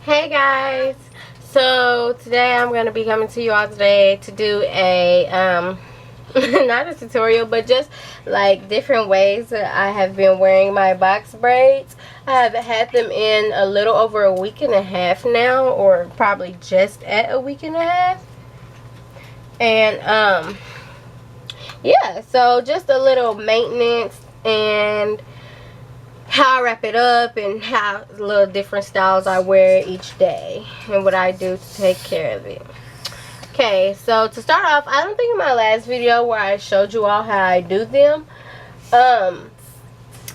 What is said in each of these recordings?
Hey guys, so today I'm going to be coming to you all today to do a not a tutorial, but just like different ways that I have been wearing my box braids. I have had them in a little over a week and a half now, or probably just at a week and a half. And yeah, so just a little maintenance and how I wrap it up and how little different styles I wear each day and what I do to take care of it. Okay, so to start off, I don't think in my last video where I showed you all how I do them, I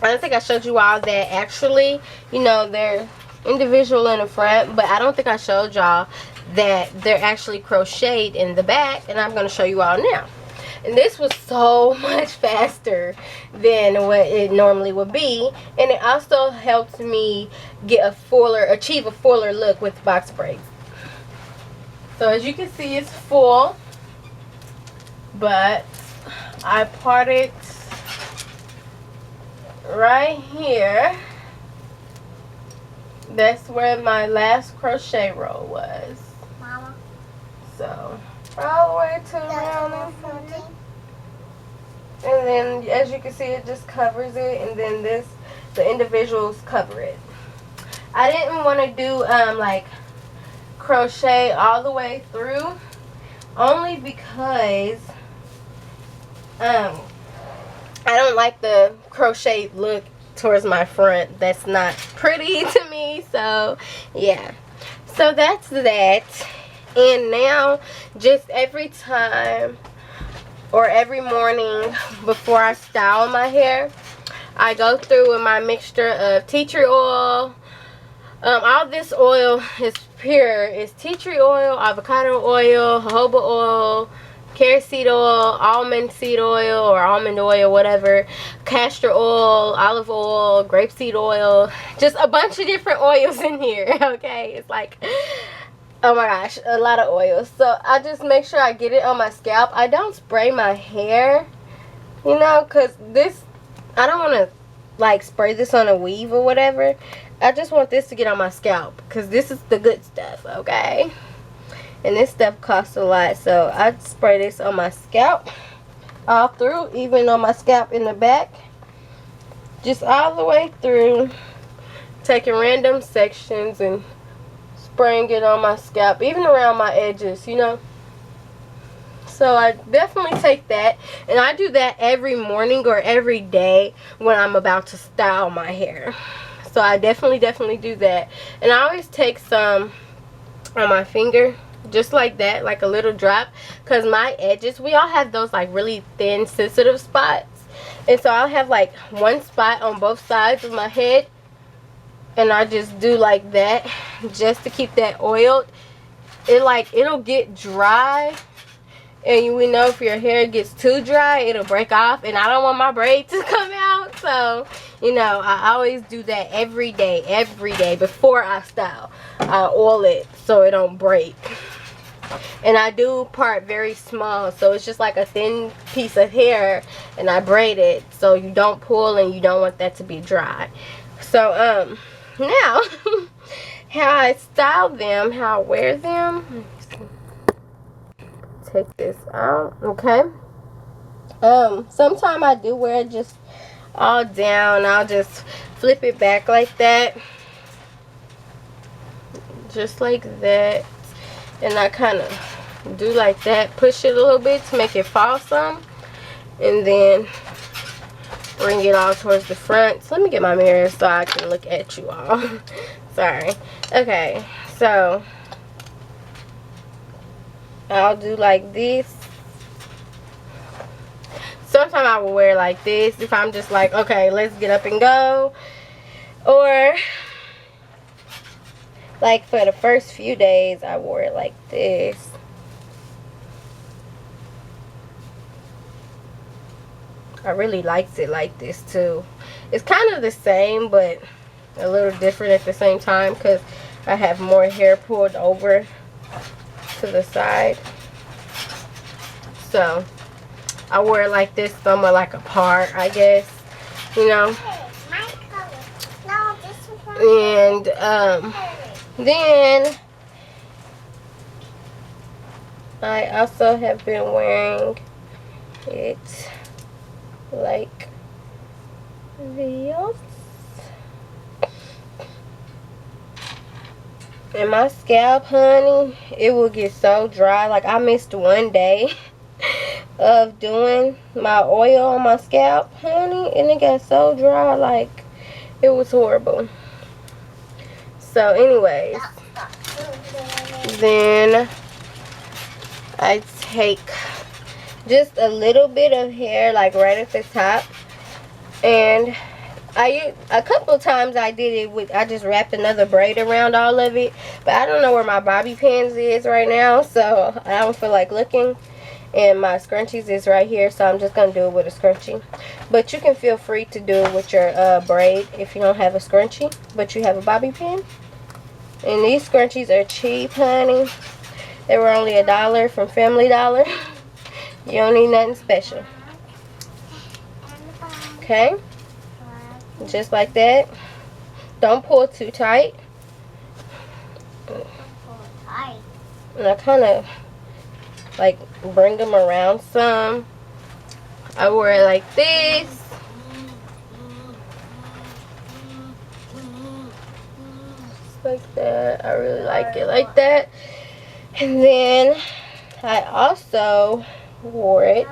don't think I showed you all that actually, you know, they're individual in the front, but I don't think I showed y'all that they're actually crocheted in the back, and I'm going to show you all now. And this was so much faster than what it normally would be, and it also helps me achieve a fuller look with box braids. So as you can see, it's full, but I part it right here. That's where my last crochet row was. Mama. So all the way to around here. And then as you can see, it just covers it, and then the individuals cover it. I didn't want to do like crochet all the way through, only because I don't like the crochet look towards my front. That's not pretty to me. So yeah, so that's that. And now just every time or every morning before I style my hair, I go through with my mixture of tea tree oil. All this oil is pure. It's tea tree oil, avocado oil, jojoba oil, carrot seed oil, almond seed oil or almond oil, whatever, castor oil, olive oil, grapeseed oil, just a bunch of different oils in here. Okay, it's like, oh my gosh, a lot of oils. So I just make sure I get it on my scalp. I don't spray my hair, you know, because this, I don't want to like spray this on a weave or whatever. I just want this to get on my scalp because this is the good stuff, okay? And this stuff costs a lot, so I spray this on my scalp all through, even on my scalp in the back, just all the way through, taking random sections and spraying it on my scalp, even around my edges, you know. So I definitely take that, and I do that every morning or every day when I'm about to style my hair. So I definitely do that. And I always take some on my finger, just like that, like a little drop, because my edges, we all have those like really thin sensitive spots, and so I'll have like one spot on both sides of my head, and I just do like that just to keep that oiled. It'll get dry, and we know if your hair gets too dry, it'll break off, and I don't want my braid to come out. So, you know, I always do that every day before I style. I oil it so it don't break. And I do part very small, so it's just like a thin piece of hair, and I braid it so you don't pull and you don't want that to be dry. So now how I style them, how I wear them. Take this out, okay? Sometimes I do wear it just all down. I'll just flip it back like that, just like that, and I kind of do like that, push it a little bit to make it fall some, and then bring it all towards the front. So let me get my mirror so I can look at you all. Sorry. Okay, so I'll do like this. Sometimes I will wear like this if I'm just like, okay, let's get up and go. Or like for the first few days, I wore it like this. I really liked it like this too. It's kind of the same, but a little different at the same time because I have more hair pulled over to the side. So I wore it like this, somewhat like a part, I guess, you know. And Then I also have been wearing it like this. And my scalp, honey, it will get so dry. Like, I missed one day of doing my oil on my scalp, honey, and it got so dry, like, it was horrible. So, anyways, then I take just a little bit of hair, like, right at the top, and a couple times I did it with, I just wrapped another braid around all of it, but I don't know where my bobby pins is right now, so I don't feel like looking. And my scrunchies is right here, so I'm just gonna do it with a scrunchie. But you can feel free to do it with your braid if you don't have a scrunchie, but you have a bobby pin. And these scrunchies are cheap, honey. They were only $1 from Family Dollar. You don't need nothing special. Okay, just like that. Don't pull too tight. And I kind of like bring them around some. I wear it like this. Just like that. I really like it like that. And then I also wore it.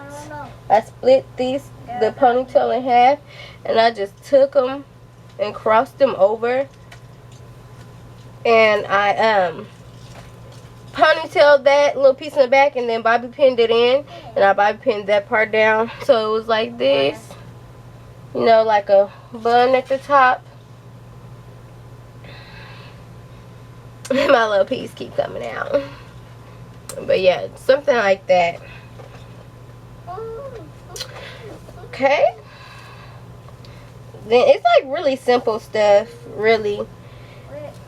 I split the ponytail in half, and I just took them and crossed them over, and I ponytailed that little piece in the back, and then bobby pinned it in, and I bobby pinned that part down, so it was like this, you know, like a bun at the top. My little piece keep coming out, but yeah, something like that. Okay, then it's like really simple stuff, really.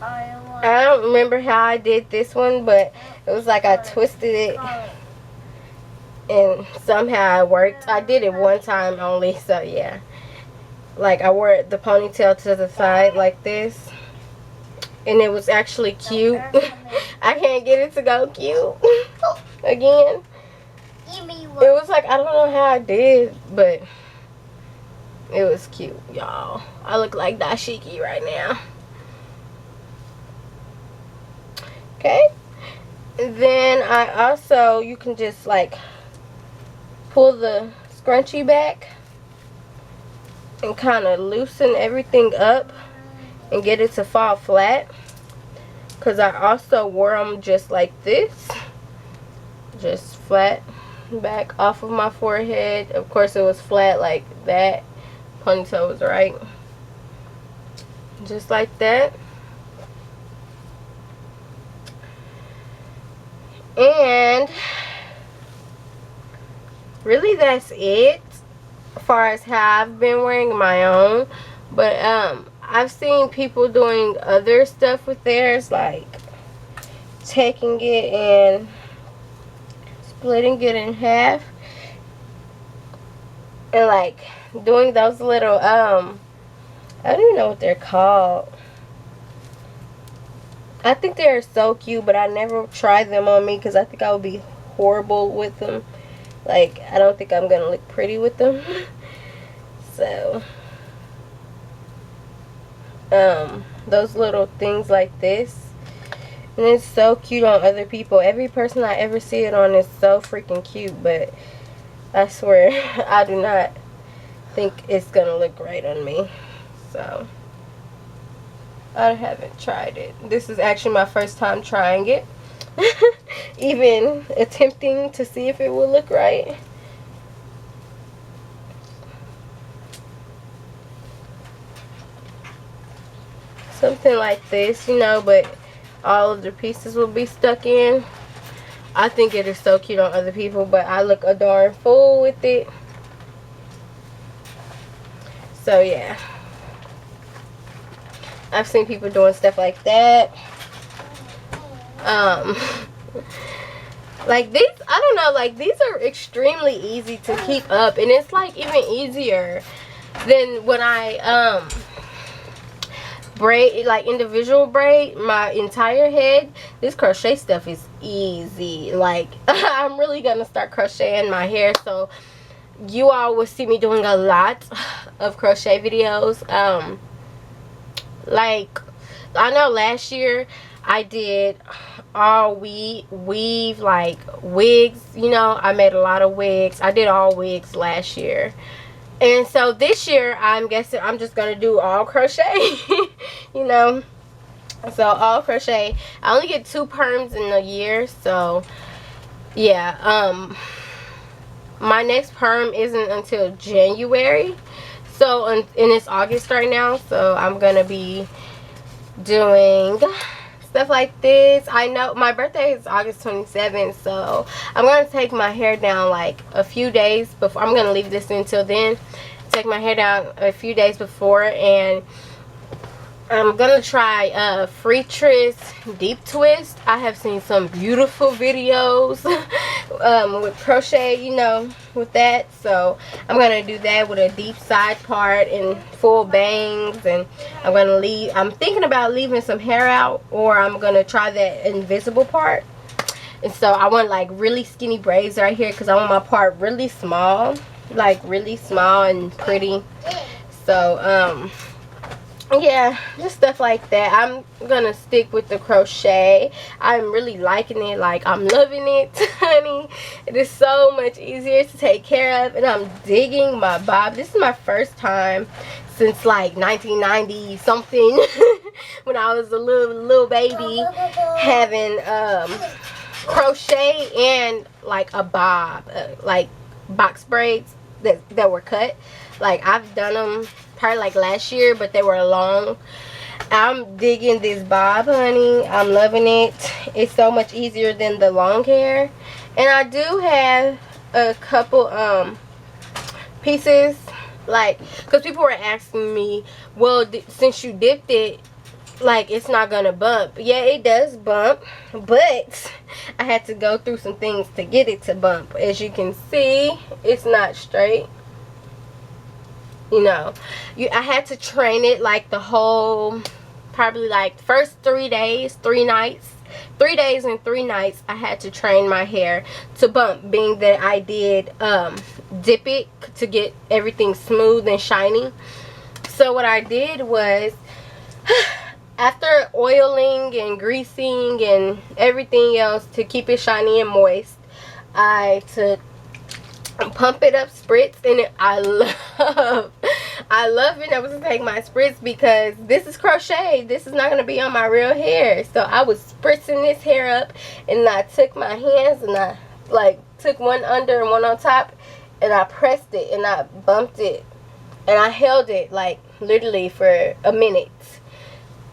I don't remember how I did this one, but it was like I twisted it and somehow it worked. I did it one time only, so yeah. Like, I wore the ponytail to the side like this, and it was actually cute. I can't get it to go cute again. It was like, I don't know how I did, but it was cute, y'all. I look like dashiki right now. Okay, and then I also, you can just like pull the scrunchie back and kind of loosen everything up and get it to fall flat, because I also wore them just like this, just flat back off of my forehead. Of course it was flat like that. Ponytail was right, just like that. And really that's it as far as how I've been wearing my own. But I've seen people doing other stuff with theirs, like taking it and splitting it in half and like doing those little I don't even know what they're called. I think they're so cute, but I never tried them on me because I think I would be horrible with them. Like, I don't think I'm gonna look pretty with them. So those little things like this, and it's so cute on other people. Every person I ever see it on is so freaking cute, but I swear I do not think it's gonna look right on me. So I haven't tried it. This is actually my first time trying it. Even attempting to see if it will look right. Something like this, you know, but all of the pieces will be stuck in. I think it is so cute on other people, but I look a darn fool with it. So yeah, I've seen people doing stuff like that. Like these, I don't know, like these are extremely easy to keep up, and it's like even easier than when I braid, like individual braid my entire head, this crochet stuff is easy. Like I'm really gonna start crocheting my hair, so you all will see me doing a lot of crochet videos. Like I know last year I did all weave like wigs, you know, I made a lot of wigs. I did all wigs last year. And so this year I'm guessing I'm just gonna do all crochet. You know, so all crochet. I only get 2 perms in a year, so yeah. My next perm isn't until January, so and it's August right now, so I'm gonna be doing stuff like this. I know my birthday is August 27th, so I'm gonna take my hair down like a few days before. I'm gonna leave this until then, take my hair down a few days before, and I'm gonna try free twist, deep twist. I have seen some beautiful videos with crochet, you know, with that. So I'm gonna do that with a deep side part and full bangs. And I'm thinking about leaving some hair out, or I'm gonna try that invisible part. And so I want like really skinny braids right here, because I want my part really small, like really small and pretty. So yeah, just stuff like that. I'm gonna stick with the crochet. I'm really liking it. Like, I'm loving it, honey. It is so much easier to take care of, and I'm digging my bob. This is my first time since like 1990 something when I was a little baby, having crochet and like a bob, like box braids that were cut. Like, I've done them probably like last year, but they were long. I'm digging this bob, honey. I'm loving it. It's so much easier than the long hair. And I do have a couple pieces, like, because people were asking me, well, since you dipped it, like, it's not gonna bump. Yeah, it does bump, but I had to go through some things to get it to bump. As you can see, it's not straight. You know, I had to train it like the whole, probably like first 3 days, 3 nights, 3 days and 3 nights. I had to train my hair to bump, being that I did dip it to get everything smooth and shiny. So what I did was, after oiling and greasing and everything else to keep it shiny and moist, I took Pump It Up spritz, and I love being able to take my spritz, because this is crochet. This is not going to be on my real hair. So I was spritzing this hair up, and I took my hands and I like took one under and one on top, and I pressed it and I bumped it, and I held it like literally for a minute.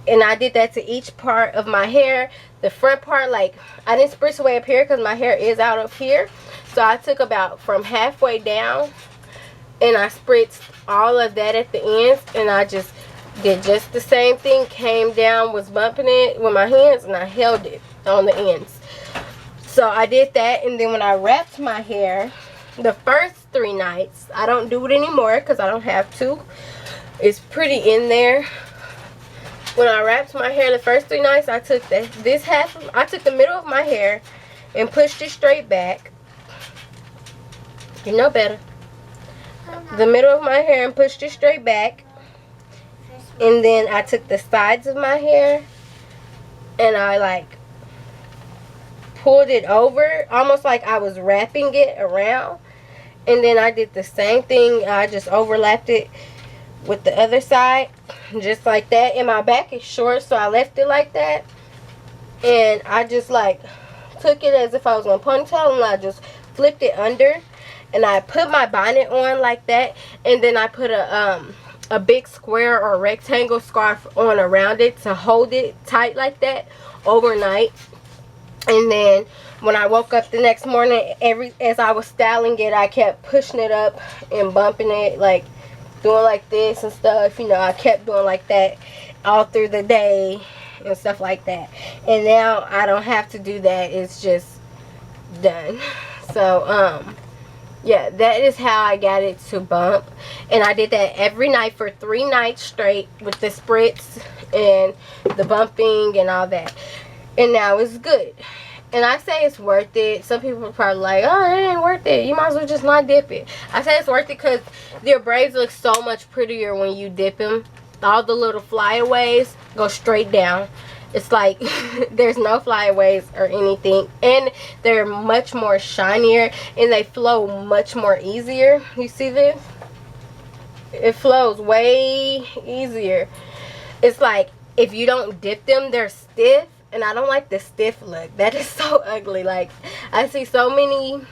And I did that to each part of my hair. The front part, like, I didn't spritz away up here because my hair is out up here. So I took about from halfway down, and I spritzed all of that at the ends, and I just did just the same thing. Came down, was bumping it with my hands, and I held it on the ends. So I did that, and then when I wrapped my hair, the first 3 nights, I don't do it anymore because I don't have to. It's pretty in there. When I wrapped my hair the first 3 nights, I took I took the middle of my hair and pushed it straight back. You know better. The middle of my hair and pushed it straight back. And then I took the sides of my hair and I like pulled it over, almost like I was wrapping it around. And then I did the same thing. I just overlapped it with the other side, just like that. And my back is short, so I left it like that. And I just like took it as if I was gonna ponytail, and I just flipped it under, and I put my bonnet on like that. And then I put a big square or rectangle scarf on around it to hold it tight like that overnight. And then when I woke up the next morning, as I was styling it, I kept pushing it up and bumping it, like doing like this and stuff. You know, I kept doing like that all through the day and stuff like that. And now I don't have to do that. It's just done. So yeah, that is how I got it to bump. And I did that every night for 3 nights straight with the spritz. and the bumping and all that. And now it's good. And I say it's worth it. Some people are probably like, oh, it ain't worth it. You might as well just not dip it. I say it's worth it because your braids look so much prettier when you dip them. All the little flyaways go straight down. It's like there's no flyaways or anything. And they're much more shinier. And they flow much more easier. You see this? It flows way easier. It's like if you don't dip them, they're stiff. And I don't like the stiff look. That is so ugly. Like, I see so many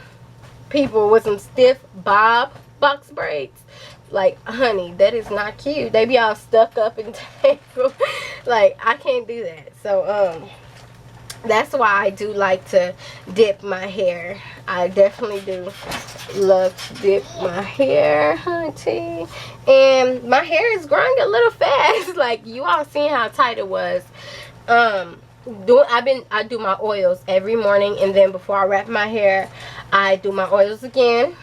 people with some stiff bob box braids. Like, honey, that is not cute. They be all stuck up and tangled. Like, I can't do that. So, that's why I do like to dip my hair. I definitely do love to dip my hair, honey. And my hair is growing a little fast. Like, you all seen how tight it was. I do my oils every morning, and then before I wrap my hair, I do my oils again,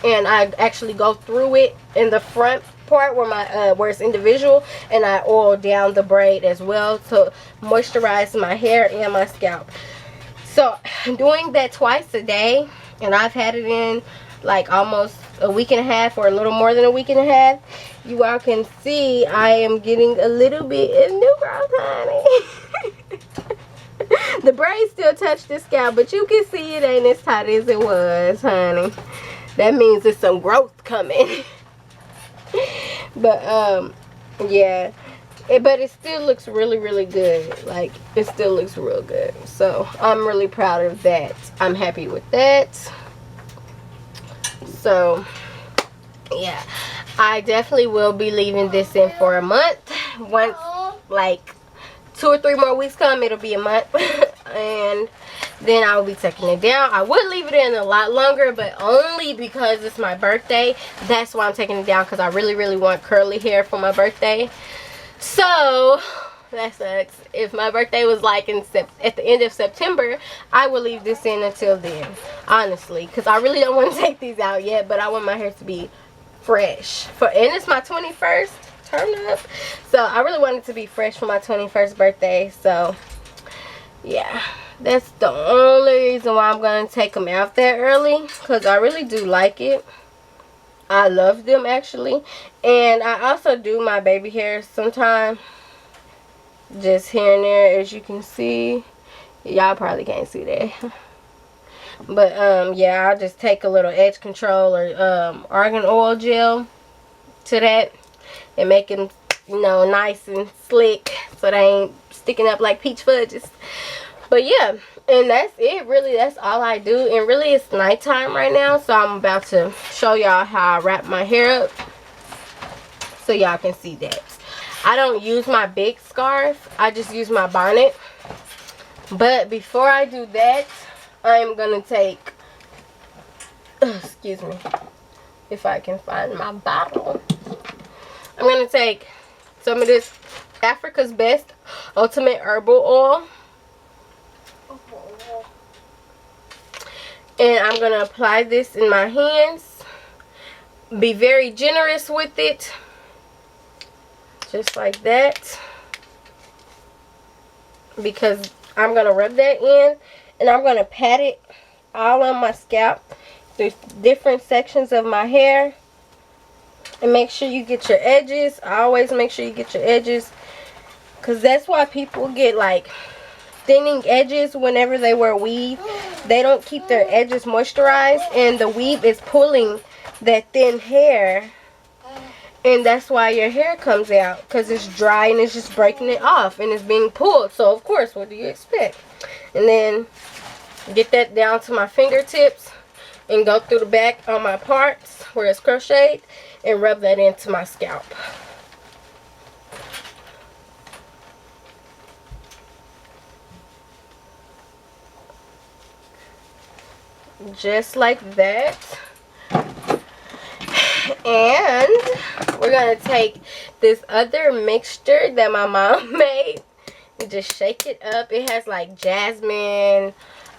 and I actually go through it in the front part where my where it's individual, and I oil down the braid as well to moisturize my hair and my scalp. So I'm doing that twice a day, and I've had it in like almost a week and a half, or a little more than a week and a half. You all can see I am getting a little bit of new growth, honey. The braids still touch the scalp, but you can see it ain't as tight as it was, honey. That means there's some growth coming. But yeah, but it still looks really, really good. Like, it still looks real good. So I'm really proud of that. I'm happy with that. So yeah, I definitely will be leaving this in for a month. Once like 2 or 3 more weeks come, it'll be a month. And then I will be taking it down. I would leave it in a lot longer, but only because it's my birthday. That's why I'm taking it down, because I really, really want curly hair for my birthday. So that sucks. If my birthday was like at the end of September, I will leave this in until then, honestly, because I really don't want to take these out yet. But I want my hair to be fresh and it's my 21st. Turn up. So I really want it to be fresh for my 21st birthday. So yeah, that's the only reason why I'm going to take them out that early, because I really do like it. I love them, actually. And I also do my baby hairs sometimes, just here and there, as you can see. Y'all probably can't see that. But yeah, I'll just take a little edge control or argan oil gel to that and make them, you know, nice and slick, so they ain't sticking up like peach fudges. But yeah, and that's it. Really, that's all I do. And really, it's nighttime right now, so I'm about to show y'all how I wrap my hair up so y'all can see that. I don't use my big scarf, I just use my bonnet. But before I do that, I'm gonna take, excuse me, if I can find my bottle, I'm gonna take some of this Africa's Best Ultimate Herbal Oil, and I'm gonna apply this in my hands. Be very generous with it, just like that, because I'm gonna rub that in, and I'm gonna pat it all on my scalp through different sections of my hair. And make sure you get your edges. I always make sure you get your edges, because that's why people get like thinning edges whenever they wear weave. They don't keep their edges moisturized, and the weave is pulling that thin hair, and that's why your hair comes out, because it's dry and it's just breaking it off and it's being pulled. So of course, what do you expect? And then get that down to my fingertips and go through the back on my parts where it's crocheted and rub that into my scalp. Just like that. And we're gonna take this other mixture that my mom made and just shake it up. It has like jasmine,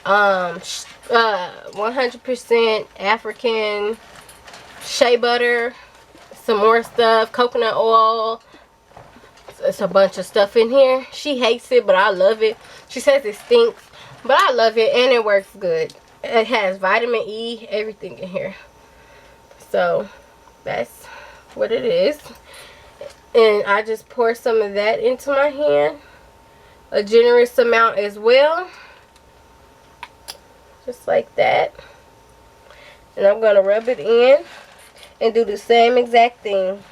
100% African shea butter, some more stuff, coconut oil, It's a bunch of stuff in here. She hates it, but I love it. She says it stinks, but I love it, and it works good. It has vitamin E, everything in here. So that's what it is. And I just pour some of that into my hand. A generous amount as well. Just like that. And I'm going to rub it in and do the same exact thing.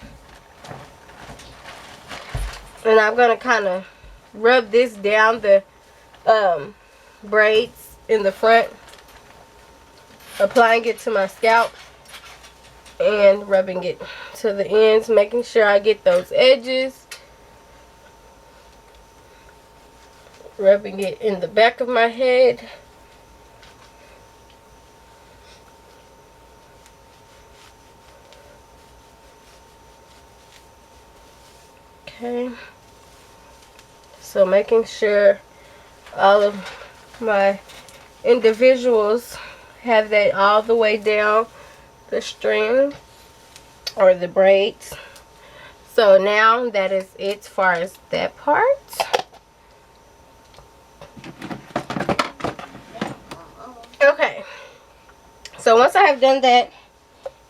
And I'm going to kind of rub this down the braids in the front. Applying it to my scalp. And rubbing it to the ends. Making sure I get those edges. Rubbing it in the back of my head. Okay. So making sure all of my individuals have that all the way down the string or the braids. So now that is it as far as that part. Okay. So once I have done that,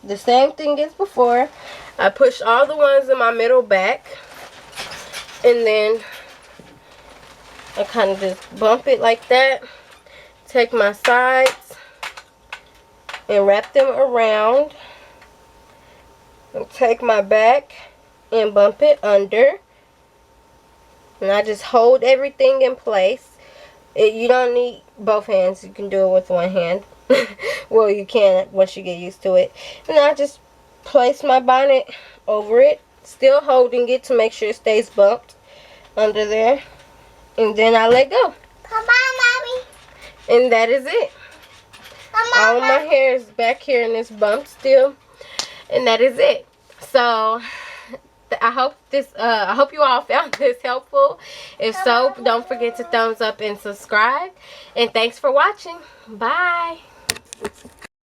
the same thing as before. I push all the ones in my middle back. And then I kind of just bump it like that. Take my sides and wrap them around. And take my back and bump it under. And I just hold everything in place. You don't need both hands. You can do it with one hand. Well, you can once you get used to it. And I just place my bonnet over it. Still holding it to make sure it stays bumped under there. And then I let go. Come on, Mommy. And that is it. All of my hair is back here and it's bumped still. And that is it. So I hope you all found this helpful. If so, don't forget to thumbs up and subscribe. And thanks for watching. Bye.